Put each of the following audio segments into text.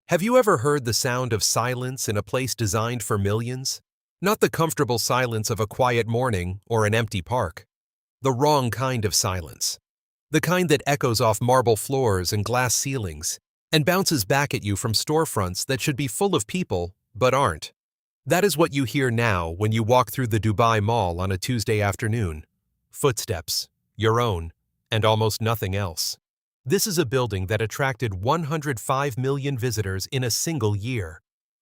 Have you ever heard the sound of silence in a place designed for millions? Not the comfortable silence of a quiet morning or an empty park. The wrong kind of silence. The kind that echoes off marble floors and glass ceilings and bounces back at you from storefronts that should be full of people but aren't. That is what you hear now when you walk through the Dubai Mall on a Tuesday afternoon. Footsteps, your own, and almost nothing else. This is a building that attracted 105 million visitors in a single year.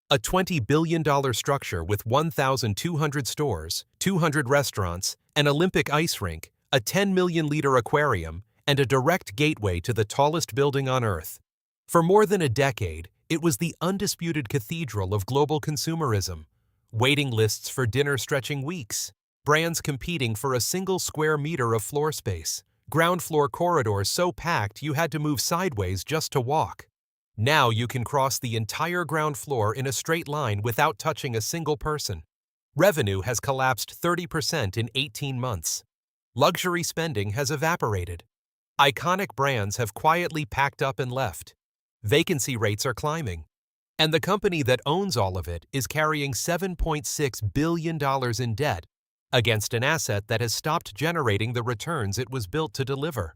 A $20 billion structure with 1,200 stores, 200 restaurants, an Olympic ice rink, a 10 million-liter aquarium, and a direct gateway to the tallest building on Earth. For more than a decade, it was the undisputed cathedral of global consumerism. Waiting lists for dinner stretching weeks, brands competing for a single square meter of floor space, ground floor corridors so packed you had to move sideways just to walk. Now you can cross the entire ground floor in a straight line without touching a single person. Revenue has collapsed 30% in 18 months. Luxury spending has evaporated. Iconic brands have quietly packed up and left. Vacancy rates are climbing. And the company that owns all of it is carrying $7.6 billion in debt against an asset that has stopped generating the returns it was built to deliver.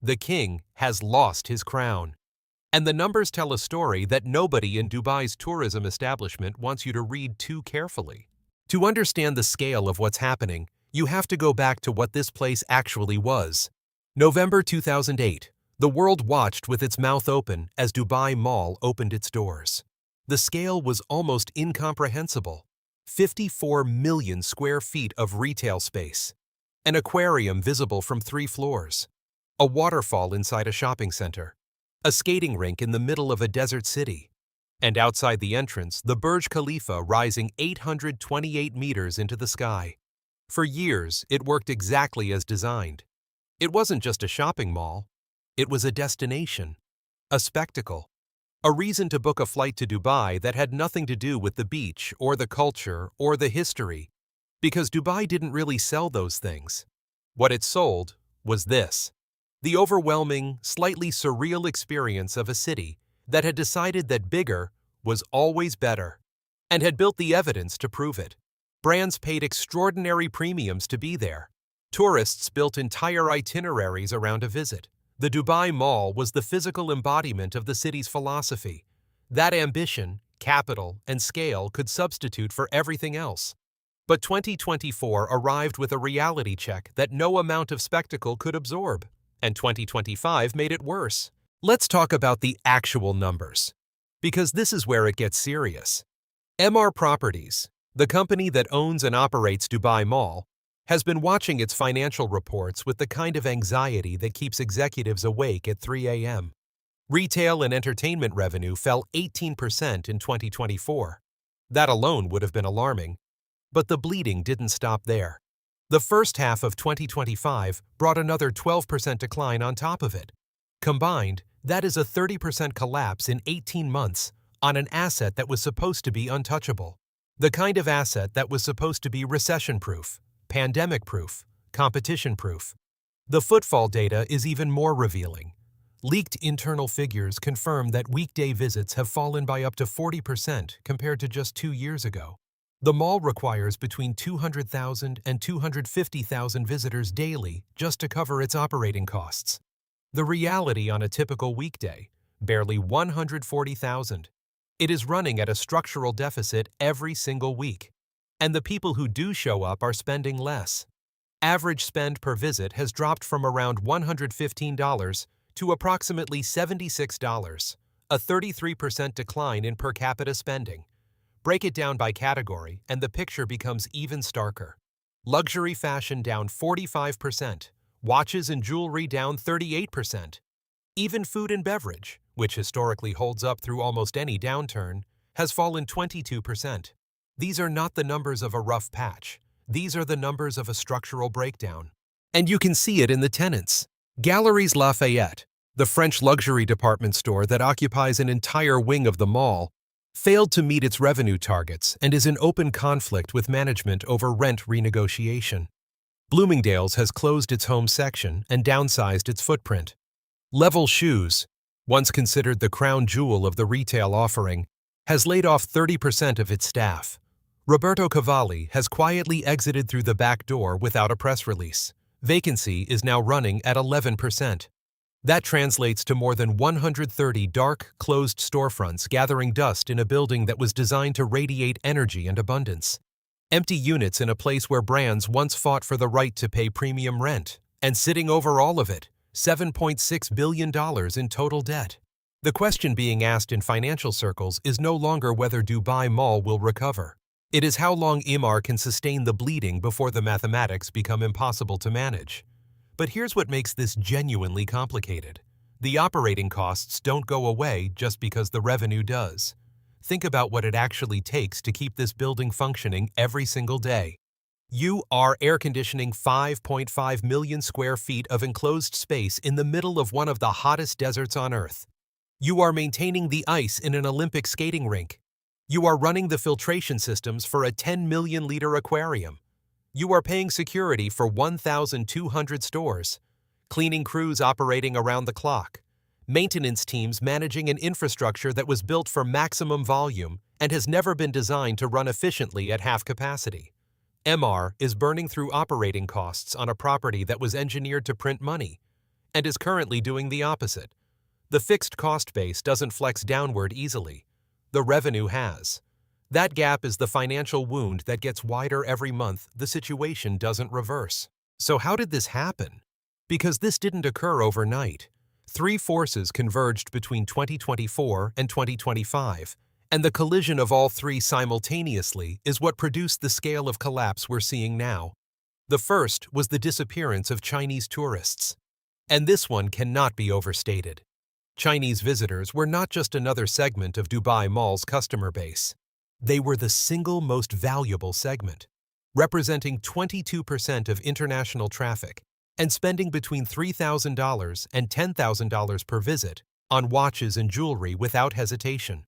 The king has lost his crown. And the numbers tell a story that nobody in Dubai's tourism establishment wants you to read too carefully. To understand the scale of what's happening, you have to go back to what this place actually was. November 2008, the world watched with its mouth open as Dubai Mall opened its doors. The scale was almost incomprehensible. 54 million square feet of retail space. An aquarium visible from 3 floors. A waterfall inside a shopping center. A skating rink in the middle of a desert city. And outside the entrance, the Burj Khalifa rising 828 meters into the sky. For years, it worked exactly as designed. It wasn't just a shopping mall. It was a destination. A spectacle. A reason to book a flight to Dubai that had nothing to do with the beach or the culture or the history, because Dubai didn't really sell those things. What it sold was this: the overwhelming, slightly surreal experience of a city that had decided that bigger was always better, and had built the evidence to prove it. Brands paid extraordinary premiums to be there. Tourists built entire itineraries around a visit. The Dubai Mall was the physical embodiment of the city's philosophy. That ambition, capital, and scale could substitute for everything else. But 2024 arrived with a reality check that no amount of spectacle could absorb, and 2025 made it worse. Let's talk about the actual numbers, because this is where it gets serious. MR Properties, the company that owns and operates Dubai Mall, has been watching its financial reports with the kind of anxiety that keeps executives awake at 3 a.m. Retail and entertainment revenue fell 18% in 2024. That alone would have been alarming. But the bleeding didn't stop there. The first half of 2025 brought another 12% decline on top of it. Combined, that is a 30% collapse in 18 months on an asset that was supposed to be untouchable. The kind of asset that was supposed to be recession-proof, pandemic-proof, competition-proof. The footfall data is even more revealing. Leaked internal figures confirm that weekday visits have fallen by up to 40% compared to just 2 years ago. The mall requires between 200,000 and 250,000 visitors daily just to cover its operating costs. The reality on a typical weekday, barely 140,000. It is running at a structural deficit every single week. And the people who do show up are spending less. Average spend per visit has dropped from around $115 to approximately $76, a 33% decline in per capita spending. Break it down by category, and the picture becomes even starker. Luxury fashion down 45%, watches and jewelry down 38%. Even food and beverage, which historically holds up through almost any downturn, has fallen 22%. These are not the numbers of a rough patch. These are the numbers of a structural breakdown. And you can see it in the tenants. Galeries Lafayette, the French luxury department store that occupies an entire wing of the mall, failed to meet its revenue targets and is in open conflict with management over rent renegotiation. Bloomingdale's has closed its home section and downsized its footprint. Level Shoes, once considered the crown jewel of the retail offering, has laid off 30% of its staff. Roberto Cavalli has quietly exited through the back door without a press release. Vacancy is now running at 11%. That translates to more than 130 dark, closed storefronts gathering dust in a building that was designed to radiate energy and abundance. Empty units in a place where brands once fought for the right to pay premium rent. And sitting over all of it, $7.6 billion in total debt. The question being asked in financial circles is no longer whether Dubai Mall will recover. It is how long Emaar can sustain the bleeding before the mathematics become impossible to manage. But here's what makes this genuinely complicated. The operating costs don't go away just because the revenue does. Think about what it actually takes to keep this building functioning every single day. You are air conditioning 5.5 million square feet of enclosed space in the middle of one of the hottest deserts on Earth. You are maintaining the ice in an Olympic skating rink. You are running the filtration systems for a 10 million-liter aquarium. You are paying security for 1,200 stores, cleaning crews operating around the clock, maintenance teams managing an infrastructure that was built for maximum volume and has never been designed to run efficiently at half capacity. Emaar is burning through operating costs on a property that was engineered to print money and is currently doing the opposite. The fixed cost base doesn't flex downward easily. The revenue has. That gap is the financial wound that gets wider every month the situation doesn't reverse. So how did this happen? Because this didn't occur overnight. Three forces converged between 2024 and 2025, and the collision of all three simultaneously is what produced the scale of collapse we're seeing now. The first was the disappearance of Chinese tourists. And this one cannot be overstated. Chinese visitors were not just another segment of Dubai Mall's customer base. They were the single most valuable segment, representing 22% of international traffic and spending between $3,000 and $10,000 per visit on watches and jewelry without hesitation.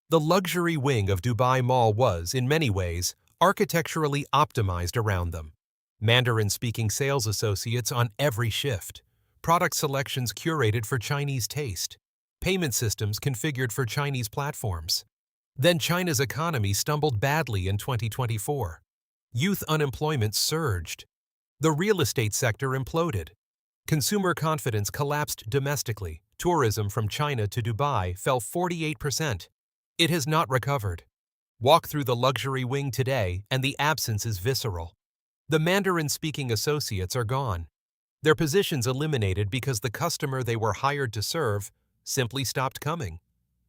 The luxury wing of Dubai Mall was, in many ways, architecturally optimized around them. Mandarin-speaking sales associates on every shift, product selections curated for Chinese taste, payment systems configured for Chinese platforms. Then China's economy stumbled badly in 2024. Youth unemployment surged. The real estate sector imploded. Consumer confidence collapsed domestically. Tourism from China to Dubai fell 48%. It has not recovered. Walk through the luxury wing today and the absence is visceral. The Mandarin-speaking associates are gone. Their positions eliminated because the customer they were hired to serve simply stopped coming.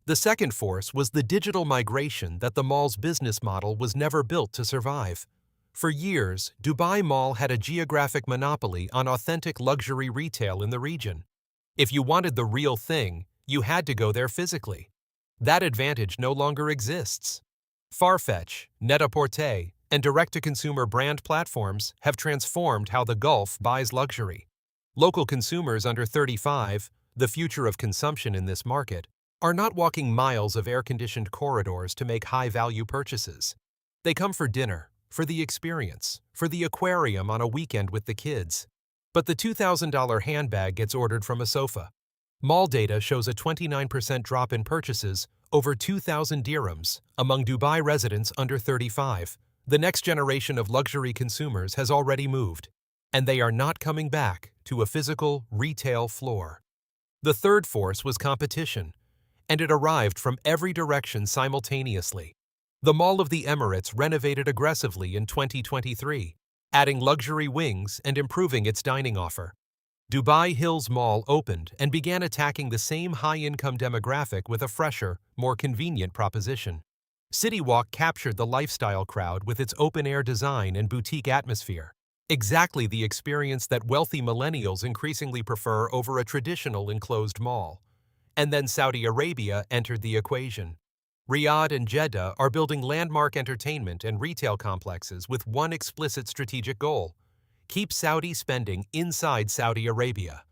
The second force was the digital migration that the mall's business model was never built to survive. For years, Dubai Mall had a geographic monopoly on authentic luxury retail in the region. If you wanted the real thing, you had to go there physically. That advantage no longer exists. Farfetch, Net-a-Porter, and direct-to-consumer brand platforms have transformed how the Gulf buys luxury. Local consumers under 35, the future of consumption in this market, are not walking miles of air-conditioned corridors to make high-value purchases. They come for dinner, for the experience, for the aquarium on a weekend with the kids. But the $2,000 handbag gets ordered from a sofa. Mall data shows a 29% drop in purchases, over 2,000 dirhams, among Dubai residents under 35. The next generation of luxury consumers has already moved, and they are not coming back to a physical retail floor. The third force was competition, and it arrived from every direction simultaneously. The Mall of the Emirates renovated aggressively in 2023, adding luxury wings and improving its dining offer. Dubai Hills Mall opened and began attacking the same high-income demographic with a fresher, more convenient proposition. City Walk captured the lifestyle crowd with its open-air design and boutique atmosphere, exactly the experience that wealthy millennials increasingly prefer over a traditional enclosed mall. And then Saudi Arabia entered the equation. Riyadh and Jeddah are building landmark entertainment and retail complexes with one explicit strategic goal: keep Saudi spending inside Saudi Arabia.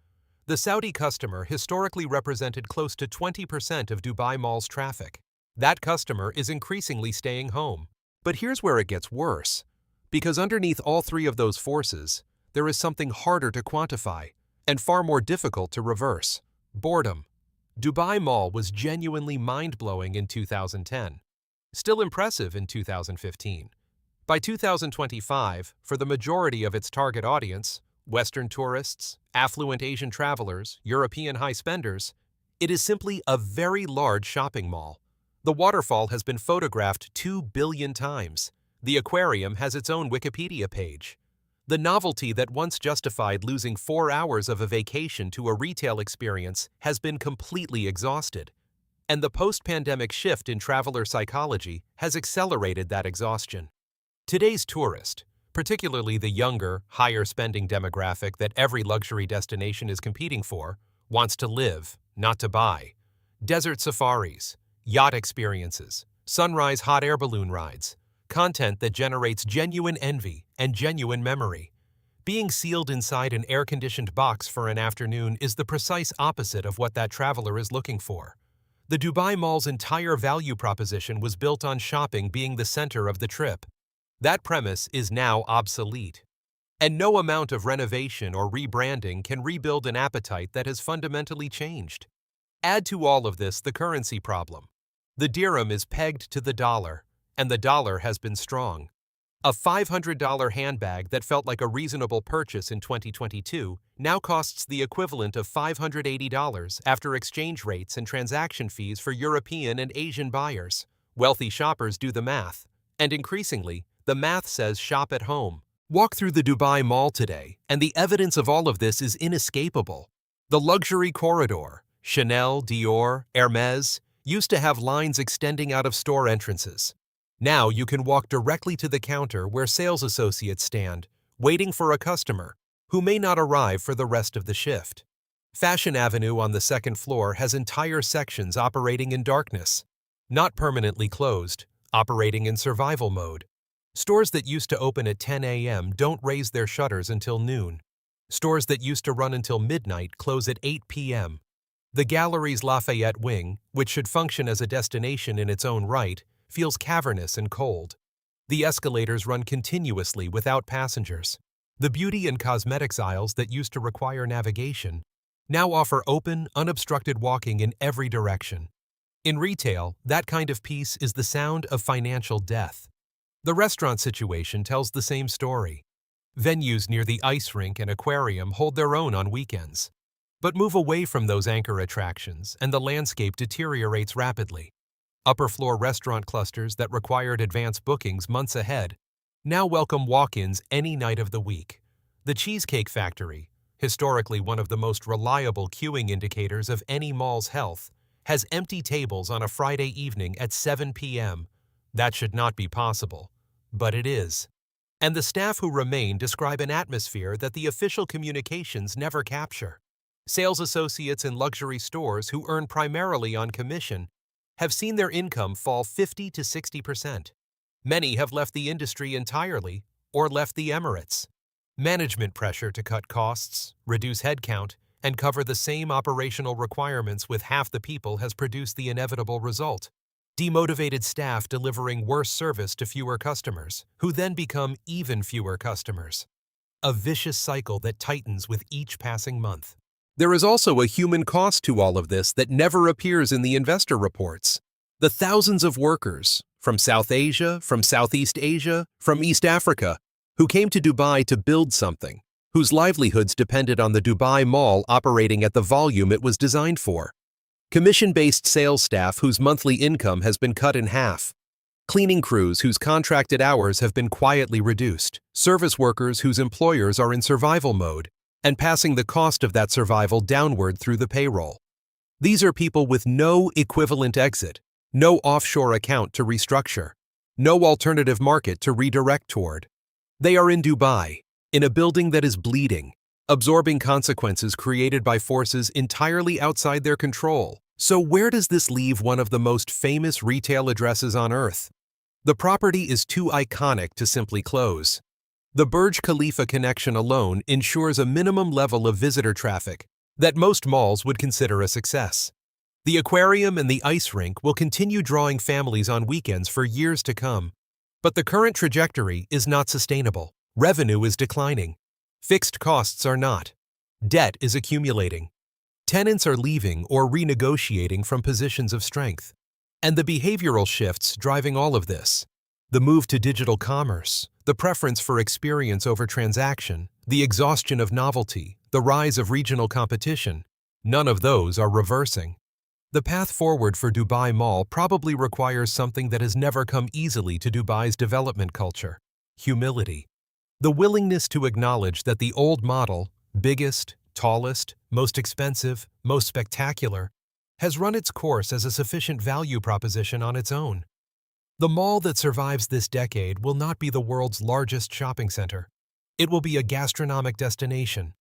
The Saudi customer historically represented close to 20% of Dubai Mall's traffic. That customer is increasingly staying home. But here's where it gets worse. Because underneath all three of those forces, there is something harder to quantify and far more difficult to reverse: boredom. Dubai Mall was genuinely mind-blowing in 2010, still impressive in 2015. By 2025, for the majority of its target audience, Western tourists, affluent Asian travelers, European high spenders, it is simply a very large shopping mall. The waterfall has been photographed 2 billion times. The aquarium has its own Wikipedia page. The novelty that once justified losing 4 hours of a vacation to a retail experience has been completely exhausted. And the post-pandemic shift in traveler psychology has accelerated that exhaustion. Today's tourist, particularly the younger, higher-spending demographic that every luxury destination is competing for, wants to live, not to buy. Desert safaris, yacht experiences, sunrise hot air balloon rides, content that generates genuine envy and genuine memory. Being sealed inside an air-conditioned box for an afternoon is the precise opposite of what that traveler is looking for. The Dubai Mall's entire value proposition was built on shopping being the center of the trip. That premise is now obsolete. And no amount of renovation or rebranding can rebuild an appetite that has fundamentally changed. Add to all of this the currency problem. The dirham is pegged to the dollar, and the dollar has been strong. A $500 handbag that felt like a reasonable purchase in 2022 now costs the equivalent of $580 after exchange rates and transaction fees for European and Asian buyers. Wealthy shoppers do the math, and increasingly, the math says shop at home. Walk through the Dubai Mall today, and the evidence of all of this is inescapable. The luxury corridor, Chanel, Dior, Hermès, used to have lines extending out of store entrances. Now you can walk directly to the counter where sales associates stand, waiting for a customer who may not arrive for the rest of the shift. Fashion Avenue on the second floor has entire sections operating in darkness, not permanently closed, operating in survival mode. Stores that used to open at 10 a.m. don't raise their shutters until noon. Stores that used to run until midnight close at 8 p.m. The gallery's Lafayette wing, which should function as a destination in its own right, feels cavernous and cold. The escalators run continuously without passengers. The beauty and cosmetics aisles that used to require navigation now offer open, unobstructed walking in every direction. In retail, that kind of peace is the sound of financial death. The restaurant situation tells the same story. Venues near the ice rink and aquarium hold their own on weekends. But move away from those anchor attractions, and the landscape deteriorates rapidly. Upper-floor restaurant clusters that required advance bookings months ahead now welcome walk-ins any night of the week. The Cheesecake Factory, historically one of the most reliable queuing indicators of any mall's health, has empty tables on a Friday evening at 7 p.m. That should not be possible, but it is. And the staff who remain describe an atmosphere that the official communications never capture. Sales associates in luxury stores who earn primarily on commission have seen their income fall 50 to 60%. Many have left the industry entirely or left the Emirates. Management pressure to cut costs, reduce headcount, and cover the same operational requirements with half the people has produced the inevitable result. Demotivated staff delivering worse service to fewer customers, who then become even fewer customers. A vicious cycle that tightens with each passing month. There is also a human cost to all of this that never appears in the investor reports. The thousands of workers from South Asia, from Southeast Asia, from East Africa, who came to Dubai to build something, whose livelihoods depended on the Dubai Mall operating at the volume it was designed for. Commission-based sales staff whose monthly income has been cut in half. Cleaning crews whose contracted hours have been quietly reduced. Service workers whose employers are in survival mode and passing the cost of that survival downward through the payroll. These are people with no equivalent exit, no offshore account to restructure, no alternative market to redirect toward. They are in Dubai, in a building that is bleeding, absorbing consequences created by forces entirely outside their control. So where does this leave one of the most famous retail addresses on Earth? The property is too iconic to simply close. The Burj Khalifa connection alone ensures a minimum level of visitor traffic that most malls would consider a success. The aquarium and the ice rink will continue drawing families on weekends for years to come. But the current trajectory is not sustainable. Revenue is declining. Fixed costs are not. Debt is accumulating. Tenants are leaving or renegotiating from positions of strength. And the behavioral shifts driving all of this, the move to digital commerce, the preference for experience over transaction, the exhaustion of novelty, the rise of regional competition, none of those are reversing. The path forward for Dubai Mall probably requires something that has never come easily to Dubai's development culture: humility. The willingness to acknowledge that the old model, biggest, tallest, most expensive, most spectacular, has run its course as a sufficient value proposition on its own. The mall that survives this decade will not be the world's largest shopping center. It will be a gastronomic destination,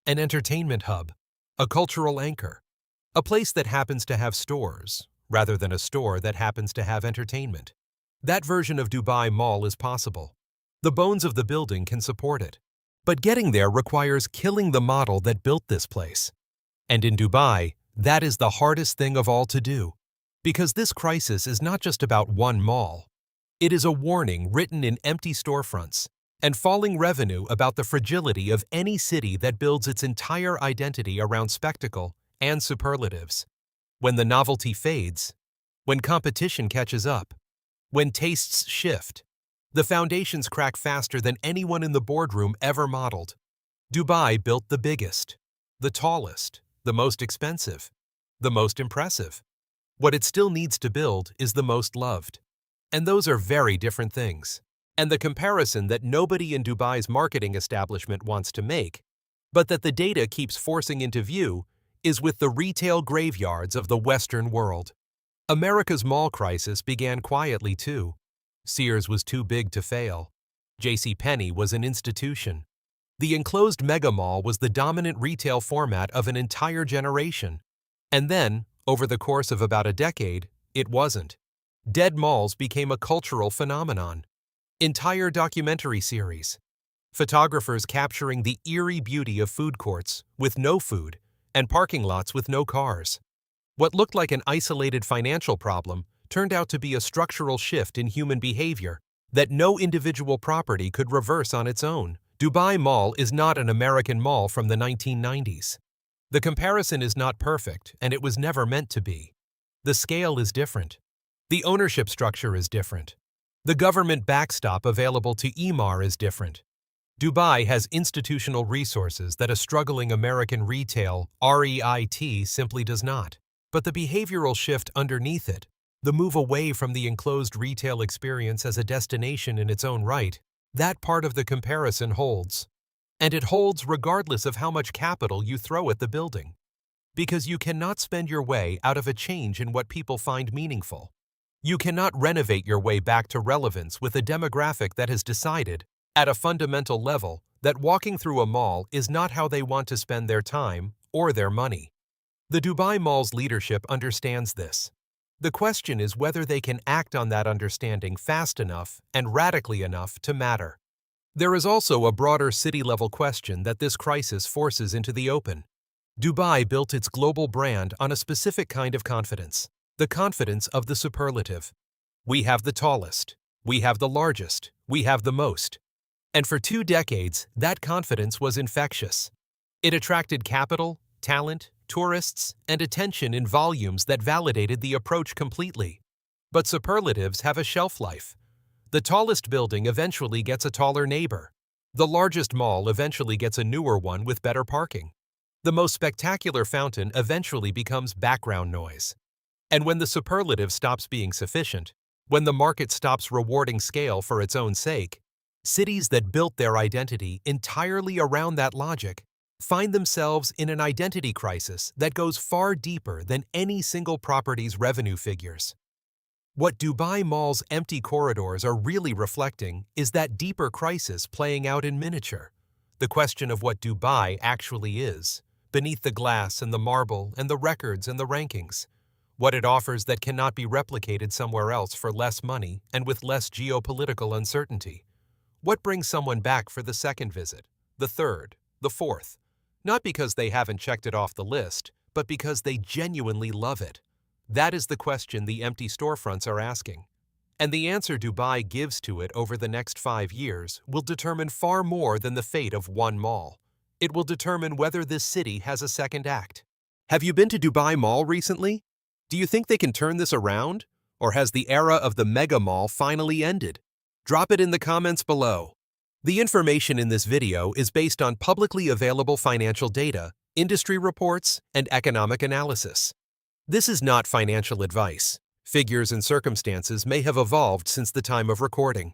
an entertainment hub, a cultural anchor, a place that happens to have stores, rather than a store that happens to have entertainment. That version of Dubai Mall is possible. The bones of the building can support it. But getting there requires killing the model that built this place. And in Dubai, that is the hardest thing of all to do. Because this crisis is not just about one mall. It is a warning written in empty storefronts and falling revenue about the fragility of any city that builds its entire identity around spectacle and superlatives. When the novelty fades, when competition catches up, when tastes shift, the foundations crack faster than anyone in the boardroom ever modeled. Dubai built the biggest, the tallest, the most expensive, the most impressive. What it still needs to build is the most loved. And those are very different things. And the comparison that nobody in Dubai's marketing establishment wants to make, but that the data keeps forcing into view, is with the retail graveyards of the Western world. America's mall crisis began quietly too. Sears was too big to fail. JCPenney was an institution. The enclosed mega mall was the dominant retail format of an entire generation. And then, over the course of about a decade, it wasn't. Dead malls became a cultural phenomenon. Entire documentary series. Photographers capturing the eerie beauty of food courts with no food and parking lots with no cars. What looked like an isolated financial problem turned out to be a structural shift in human behavior that no individual property could reverse on its own. Dubai Mall is not an American mall from the 1990s. The comparison is not perfect, and it was never meant to be. The scale is different. The ownership structure is different. The government backstop available to Emaar is different. Dubai has institutional resources that a struggling American retail REIT simply does not. But the behavioral shift underneath it, the move away from the enclosed retail experience as a destination in its own right, that part of the comparison holds. And it holds regardless of how much capital you throw at the building. Because you cannot spend your way out of a change in what people find meaningful. You cannot renovate your way back to relevance with a demographic that has decided, at a fundamental level, that walking through a mall is not how they want to spend their time or their money. The Dubai Mall's leadership understands this. The question is whether they can act on that understanding fast enough and radically enough to matter. There is also a broader city-level question that this crisis forces into the open. Dubai built its global brand on a specific kind of confidence, the confidence of the superlative. We have the tallest, we have the largest, we have the most. And for 2 decades, that confidence was infectious. It attracted capital, talent, tourists, and attention in volumes that validated the approach completely. But superlatives have a shelf life. The tallest building eventually gets a taller neighbor. The largest mall eventually gets a newer one with better parking. The most spectacular fountain eventually becomes background noise. And when the superlative stops being sufficient, when the market stops rewarding scale for its own sake, cities that built their identity entirely around that logic find themselves in an identity crisis that goes far deeper than any single property's revenue figures. What Dubai Mall's empty corridors are really reflecting is that deeper crisis playing out in miniature. The question of what Dubai actually is, beneath the glass and the marble and the records and the rankings. What it offers that cannot be replicated somewhere else for less money and with less geopolitical uncertainty. What brings someone back for the second visit, the third, the fourth? Not because they haven't checked it off the list, but because they genuinely love it. That is the question the empty storefronts are asking. And the answer Dubai gives to it over the next 5 years will determine far more than the fate of one mall. It will determine whether this city has a second act. Have you been to Dubai Mall recently? Do you think they can turn this around? Or has the era of the mega mall finally ended? Drop it in the comments below. The information in this video is based on publicly available financial data, industry reports, and economic analysis. This is not financial advice. Figures and circumstances may have evolved since the time of recording.